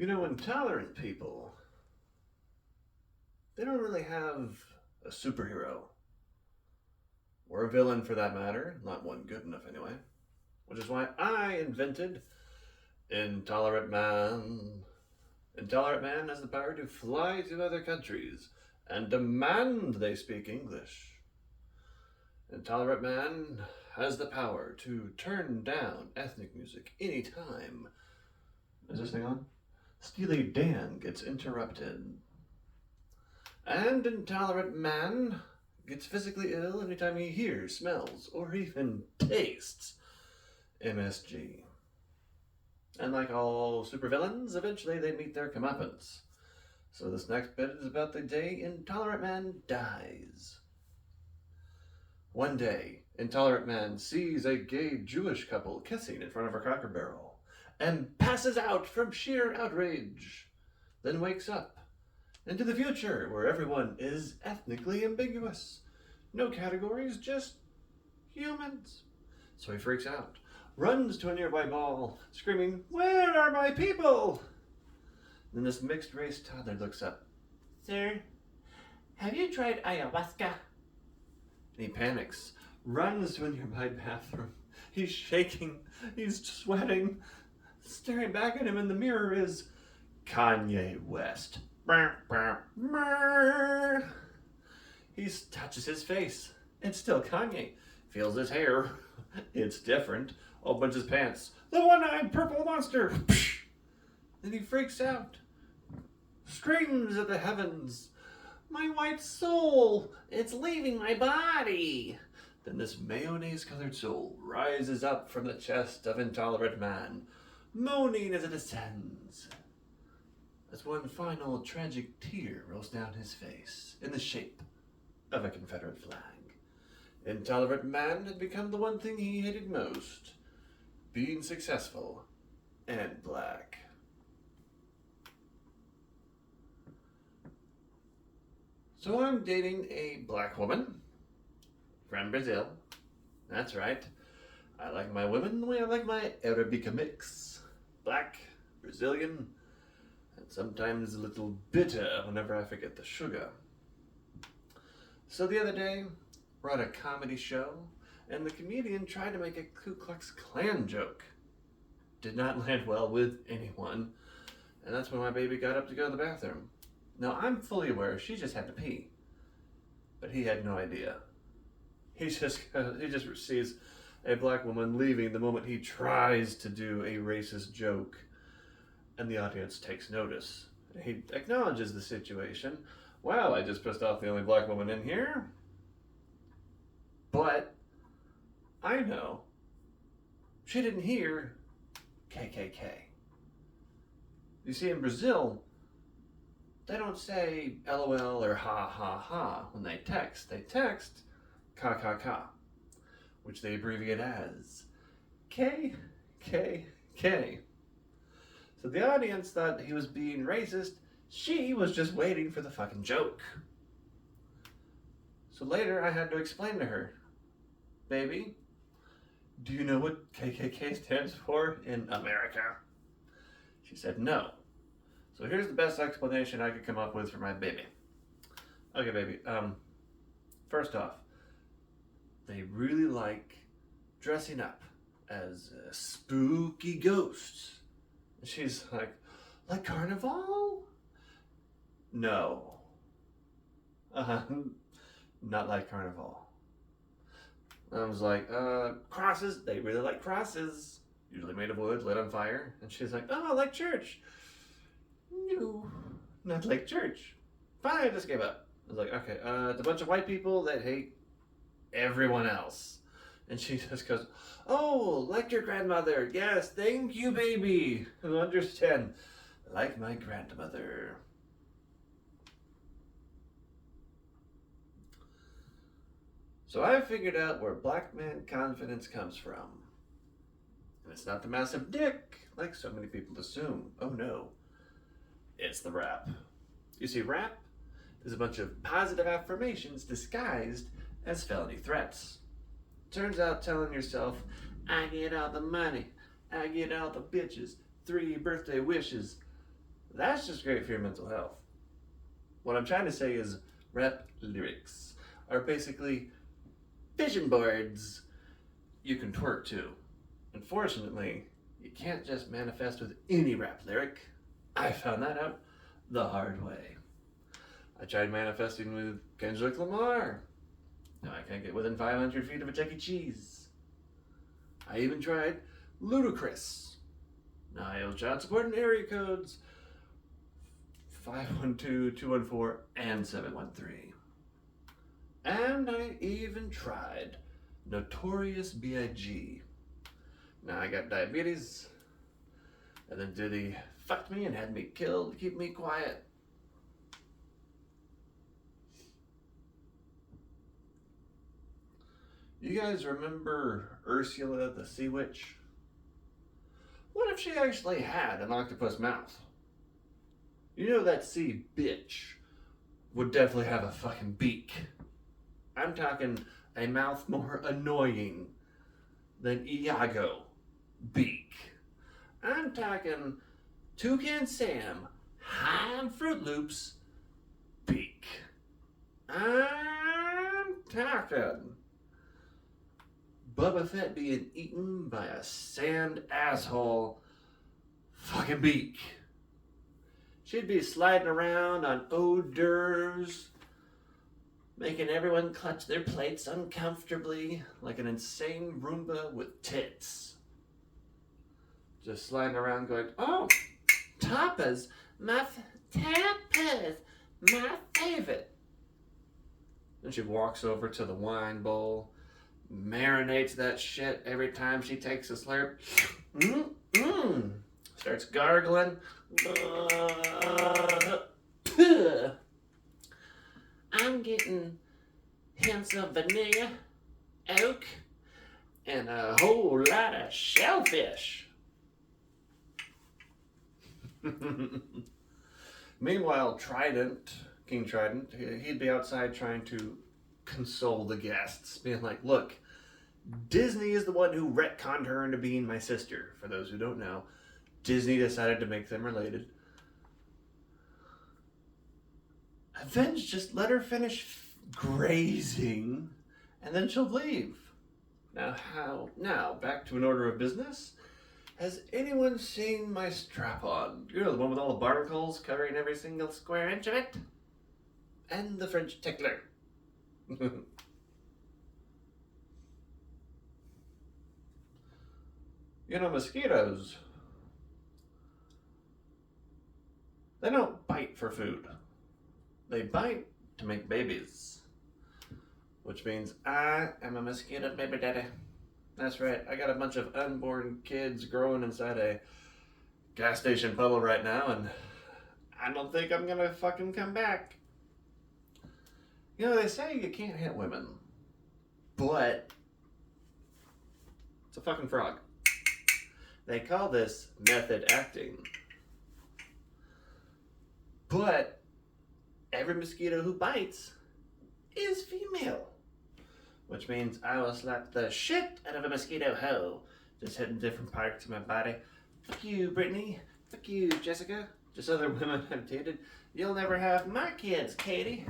Intolerant people, they don't really have a superhero, or a villain for that matter, not one good enough anyway. Which is why I invented Intolerant Man. Intolerant Man has the power to fly to other countries and demand they speak English. Intolerant Man has the power to turn down ethnic music anytime. Is this thing on? Steely Dan gets interrupted. And Intolerant Man gets physically ill anytime he hears, smells, or even tastes MSG. And like all supervillains, eventually they meet their comeuppance. So this next bit is about the day Intolerant Man dies. One day, Intolerant Man sees a gay Jewish couple kissing in front of a Cracker Barrel and passes out from sheer outrage. Then wakes up into the future where everyone is ethnically ambiguous. No categories, just humans. So he freaks out, runs to a nearby ball, screaming, "Where are my people?" Then this mixed race toddler looks up. "Sir, have you tried ayahuasca?" And he panics, runs to a nearby bathroom. He's shaking, he's sweating. Staring back at him in the mirror is Kanye West. He touches his face. It's still Kanye. Feels his hair. It's different. Opens his pants. The one-eyed purple monster. Then he freaks out. Screams at the heavens. My white soul! It's leaving my body! Then this mayonnaise-colored soul rises up from the chest of Intolerant Man, moaning as it ascends. As one final tragic tear rolls down his face in the shape of a Confederate flag. Intolerant Man had become the one thing he hated most, being successful and black. So I'm dating a black woman from Brazil. That's right. I like my women the way I like my Arabica mix. Black, Brazilian, and sometimes a little bitter whenever I forget the sugar. So the other day, we're at a comedy show, and the comedian tried to make a Ku Klux Klan joke. Did not land well with anyone, and that's when my baby got up to go to the bathroom. Now, I'm fully aware she just had to pee, but he had no idea. He just sees a black woman leaving the moment he tries to do a racist joke, and the audience takes notice. He acknowledges the situation. Wow, I just pissed off the only black woman in here. But I know she didn't hear KKK. You see, in Brazil, they don't say LOL or ha ha ha when they text. They text KKK, which they abbreviate as KKK. So the audience thought he was being racist. She was just waiting for the fucking joke. So later I had to explain to her, "Baby, do you know what KKK stands for in America?" She said no. So here's the best explanation I could come up with for my baby. Okay, baby. First off, they really like dressing up as spooky ghosts. And she's like Carnival? No. Not like Carnival. I was like, crosses. They really like crosses. Usually made of wood, lit on fire. And she's like, oh, I like church. No, not like church. Fine, I just gave up. I was like, okay, it's a bunch of white people that hate everyone else. And she just goes, oh, like your grandmother. Yes, thank you, baby. I understand. Like my grandmother. So I figured out where black man confidence comes from. And it's not the massive dick, like so many people assume. Oh no. It's the rap. You see, rap is a bunch of positive affirmations disguised as felony threats. Turns out telling yourself, I get all the money, I get all the bitches, 3 birthday wishes, that's just great for your mental health. What I'm trying to say is rap lyrics are basically vision boards you can twerk to. Unfortunately, you can't just manifest with any rap lyric. I found that out the hard way. I tried manifesting with Kendrick Lamar. Now I can't get within 500 feet of a Chuck E. Cheese. I even tried Ludacris. Now I owe child support and area codes 512, 214, and 713. And I even tried Notorious B.I.G. Now I got diabetes, and then Diddy fucked me and had me killed to keep me quiet. You guys remember Ursula the Sea Witch? What if she actually had an octopus mouth? You know that sea bitch would definitely have a fucking beak. I'm talking a mouth more annoying than Iago beak. I'm talking Toucan Sam high on Fruit Loops beak. I'm talking Boba Fett being eaten by a sand asshole fucking beak. She'd be sliding around on hors d'oeuvres, making everyone clutch their plates uncomfortably like an insane Roomba with tits. Just sliding around going, oh, tapas, tapas, my favorite. Then she walks over to the wine bowl, marinates that shit every time she takes a slurp. Starts gargling. I'm getting hints of vanilla, oak, and a whole lot of shellfish. Meanwhile, King Trident, he'd be outside trying to console the guests, being like, look, Disney is the one who retconned her into being my sister. For those who don't know, Disney decided to make them related. And then just let her finish grazing, and then she'll leave. Now, back to an order of business. Has anyone seen my strap-on? You know, the one with all the barnacles covering every single square inch of it? And the French tickler. You know, mosquitoes, they don't bite for food. They bite to make babies. Which means I am a mosquito baby daddy. That's right, I got a bunch of unborn kids growing inside a gas station puddle right now, and I don't think I'm gonna fucking come back. You know, they say you can't hit women, but it's a fucking frog. They call this method acting. But every mosquito who bites is female. Which means I will slap the shit out of a mosquito hoe, just hitting different parts of my body. Fuck you, Brittany. Fuck you, Jessica. Just other women I've dated. You'll never have my kids, Katie.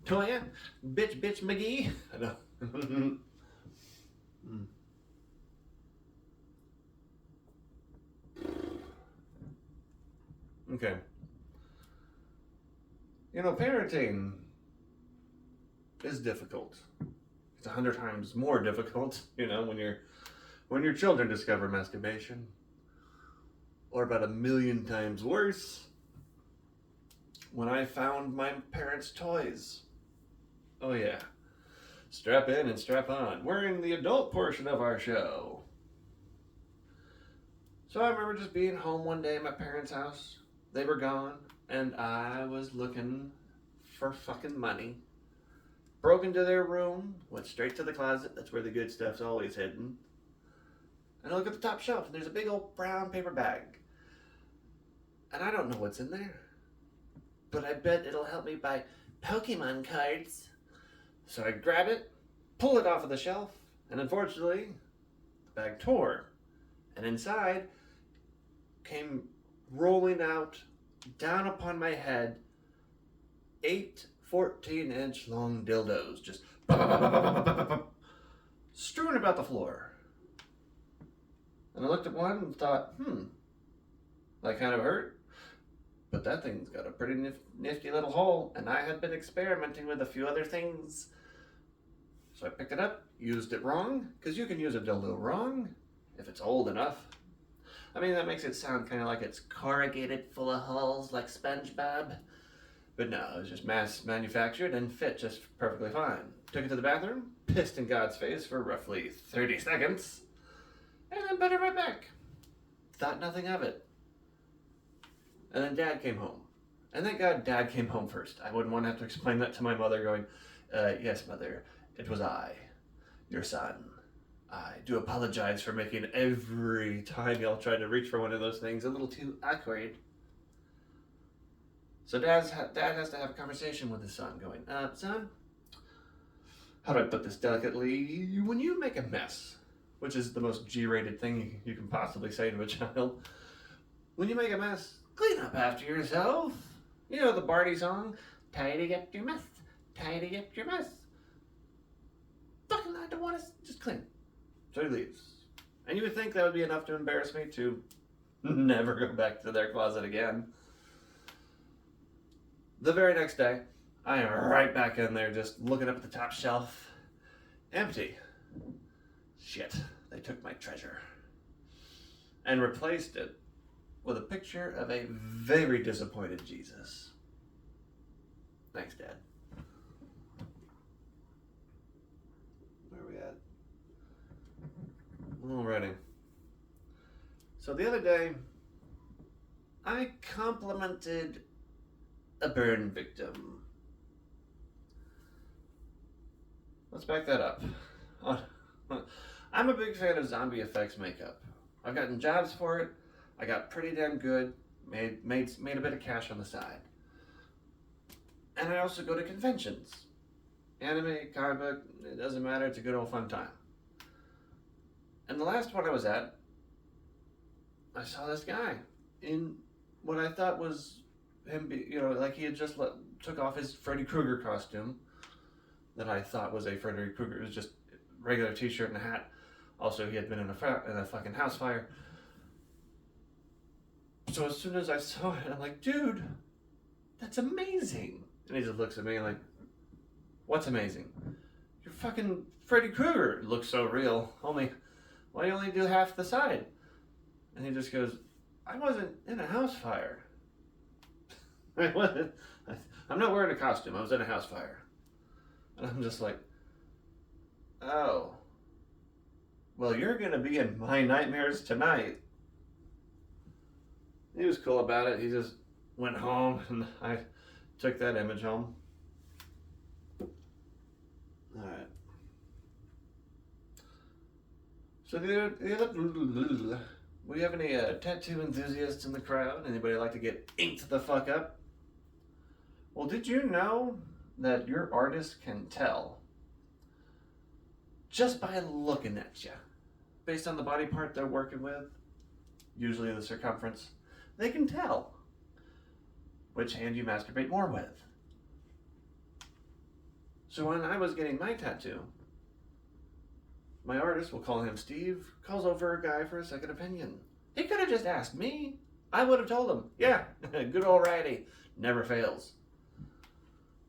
Toya. Bitch McGee. I know. Okay. You know, parenting is difficult. It's 100 times more difficult, you know, when your children discover masturbation. Or about 1,000,000 times worse, when I found my parents' toys. Oh yeah. Strap in and strap on. We're in the adult portion of our show. So I remember just being home one day at my parents' house. They were gone, and I was looking for fucking money. Broke into their room, went straight to the closet. That's where the good stuff's always hidden. And I look at the top shelf, and there's a big old brown paper bag. And I don't know what's in there, but I bet it'll help me buy Pokemon cards. So I grab it, pull it off of the shelf, and unfortunately, the bag tore. And inside came rolling out down upon my head, 8 14-inch long dildos just strewn about the floor. And I looked at one and thought, that kind of hurt. But that thing's got a pretty nifty little hole, and I had been experimenting with a few other things. So I picked it up, used it wrong, because you can use a dildo wrong if it's old enough. I mean, that makes it sound kind of like it's corrugated full of holes like SpongeBob. But no, it was just mass manufactured and fit just perfectly fine. Took it to the bathroom, pissed in God's face for roughly 30 seconds, and then put it right back. Thought nothing of it. And then Dad came home. And thank God Dad came home first. I wouldn't want to have to explain that to my mother going, yes, Mother, it was I, your son. I do apologize for making every time y'all tried to reach for one of those things a little too awkward. So Dad has to have a conversation with his son going, son, how do I put this delicately? When you make a mess, which is the most G-rated thing you can possibly say to a child, when you make a mess, clean up after yourself. You know the Barty song, tidy up your mess, tidy up your mess. Fucking I don't want to just clean. So he leaves. And you would think that would be enough to embarrass me to never go back to their closet again. The very next day, I am right back in there just looking up at the top shelf. Empty. Shit, they took my treasure. And replaced it with a picture of a very disappointed Jesus. Thanks, Dad. Where are we at? Alrighty. So the other day, I complimented a burn victim. Let's back that up. I'm a big fan of zombie effects makeup. I've gotten jobs for it. I got pretty damn good. Made a bit of cash on the side. And I also go to conventions. Anime, comic book, it doesn't matter. It's a good old fun time. And the last one I was at, I saw this guy in what I thought was him, like he had just took off his Freddy Krueger costume that I thought was a Freddy Krueger. It was just regular t-shirt and a hat. Also, he had been in a fucking house fire. So as soon as I saw it, I'm like, dude, that's amazing. And he just looks at me like, what's amazing? You're fucking Freddy Krueger. It looks so real. Why you only do half the side? And he just goes, I wasn't in a house fire. I wasn't. I'm not wearing a costume. I was in a house fire. And I'm just like, oh. Well, you're going to be in my nightmares tonight. He was cool about it. He just went home and I took that image home. Alright. So we have any tattoo enthusiasts in the crowd? Anybody like to get inked the fuck up? Well, did you know that your artist can tell just by looking at you, based on the body part they're working with, usually the circumference, they can tell which hand you masturbate more with. So when I was getting my tattoo, my artist, we'll call him Steve, calls over a guy for a second opinion. He could have just asked me. I would have told him, yeah, good old righty, never fails.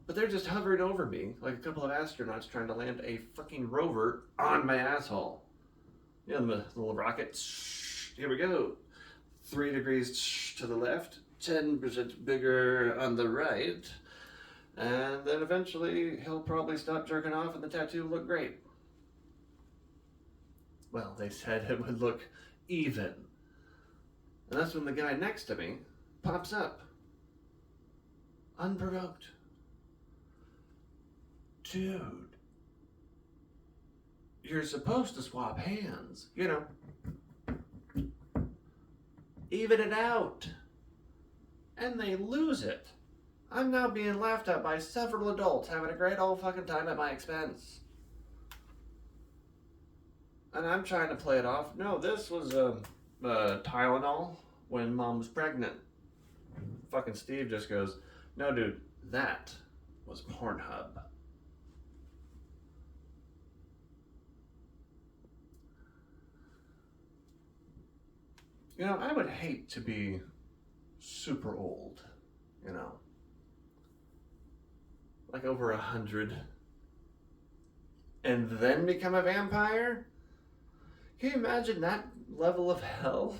But they're just hovering over me like a couple of astronauts trying to land a fucking rover on my asshole. You know, the little rocket. Here we go. 3 degrees to the left, 10% bigger on the right. And then eventually he'll probably stop jerking off and the tattoo will look great. Well, they said it would look even. And that's when the guy next to me pops up. Unprovoked. Dude, you're supposed to swap hands, even it out. And they lose it. I'm now being laughed at by several adults having a great old fucking time at my expense. And I'm trying to play it off. No, this was Tylenol when Mom was pregnant. fucking Steve just goes, no, dude, that was Pornhub. You know, I would hate to be super old, you know, like over 100, and then become a vampire? Can you imagine that level of hell?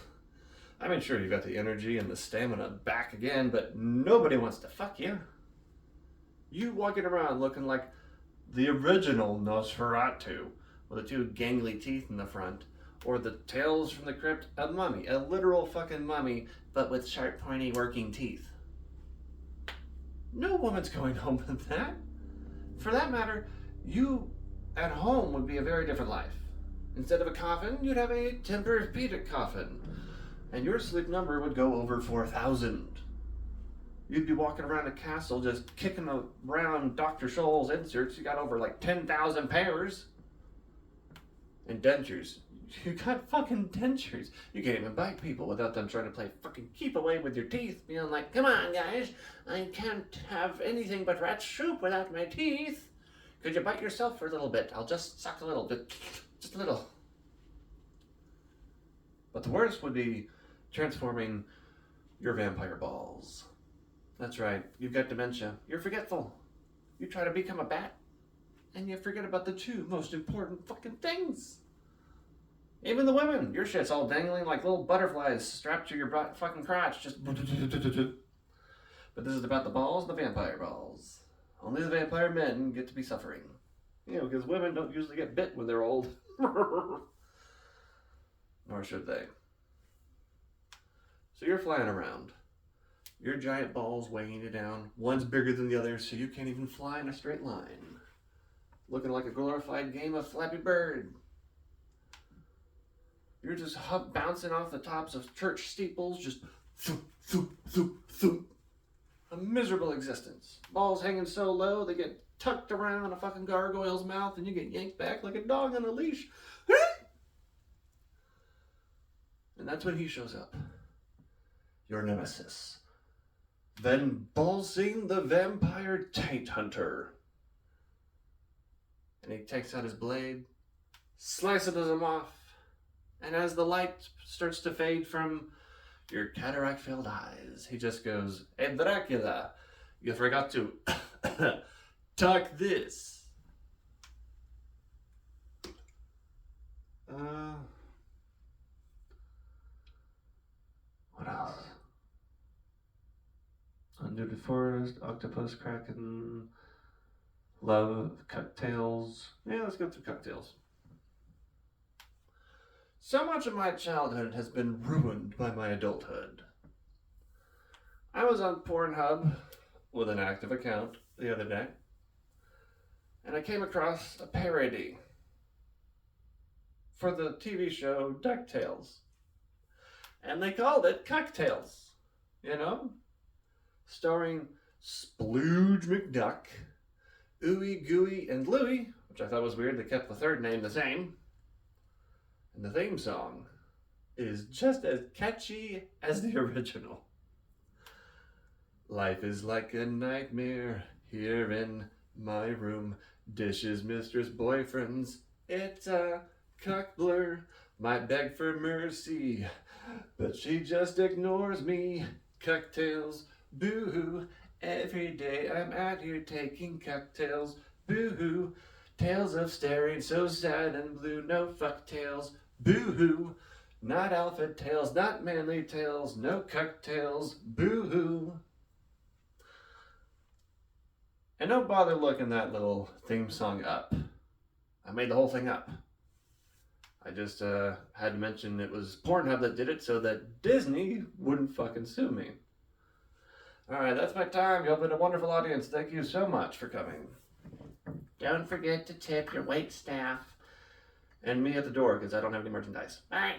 I mean, sure, you got the energy and the stamina back again, but nobody wants to fuck you. You walking around looking like the original Nosferatu, with the two gangly teeth in the front, or the Tales from the Crypt, a mummy, a literal fucking mummy, but with sharp, pointy, working teeth. No woman's going home with that. For that matter, you at home would be a very different life. Instead of a coffin, you'd have a Tempur-Pedic coffin, and your sleep number would go over 4,000. You'd be walking around a castle just kicking around Dr. Scholl's inserts. You got over like 10,000 pairs. And dentures. You got fucking dentures. You can't even bite people without them trying to play fucking keep away with your teeth. Being like, come on guys, I can't have anything but rat soup without my teeth. Could you bite yourself for a little bit? I'll just suck a little bit. Just a little. But the worst would be transforming your vampire balls. That's right, you've got dementia. You're forgetful. You try to become a bat, and you forget about the two most important fucking things. Even the women, your shit's all dangling like little butterflies strapped to your fucking crotch. Just. But this is about the balls, the vampire balls. Only the vampire men get to be suffering. You know, because women don't usually get bit when they're old. Nor should they. So you're flying around. Your giant balls weighing you down. One's bigger than the other, so you can't even fly in a straight line. Looking like a glorified game of Flappy Bird. You're just bouncing off the tops of church steeples, just thump, thump, thump, thump. A miserable existence. Balls hanging so low, they get tucked around a fucking gargoyle's mouth, and you get yanked back like a dog on a leash. And that's when he shows up. Your nemesis. Van Balsing the Vampire Taint Hunter. And he takes out his blade, slices him off, and as the light starts to fade from your cataract-filled eyes, he just goes, "Hey Dracula, you forgot to tuck this." What else? Under the Forest, Octopus, Kraken, Love, Cocktails. Yeah, let's go through Cocktails. So much of my childhood has been ruined by my adulthood. I was on Pornhub with an active account the other day, and I came across a parody for the TV show DuckTales. And they called it Cocktails, you know? Starring Splooge McDuck, Ooey Gooey, and Louie, which I thought was weird, they kept the third name the same. And the theme song is just as catchy as the original. Life is like a nightmare here in my room. Dishes, mistress, boyfriends, it's a cock blur. Might beg for mercy, but she just ignores me. Cocktails, boo-hoo. Every day I'm out here taking cocktails, boo-hoo. Tales of staring so sad and blue, no fuck tales, boo-hoo. Not alpha tales, not manly tales, no cocktails, boo-hoo. And don't bother looking that little theme song up. I made the whole thing up. I just had to mention it was Pornhub that did it so that Disney wouldn't fucking sue me. Alright, that's my time. You've been a wonderful audience. Thank you so much for coming. Don't forget to tip your wait staff. And me at the door, because I don't have any merchandise. Bye.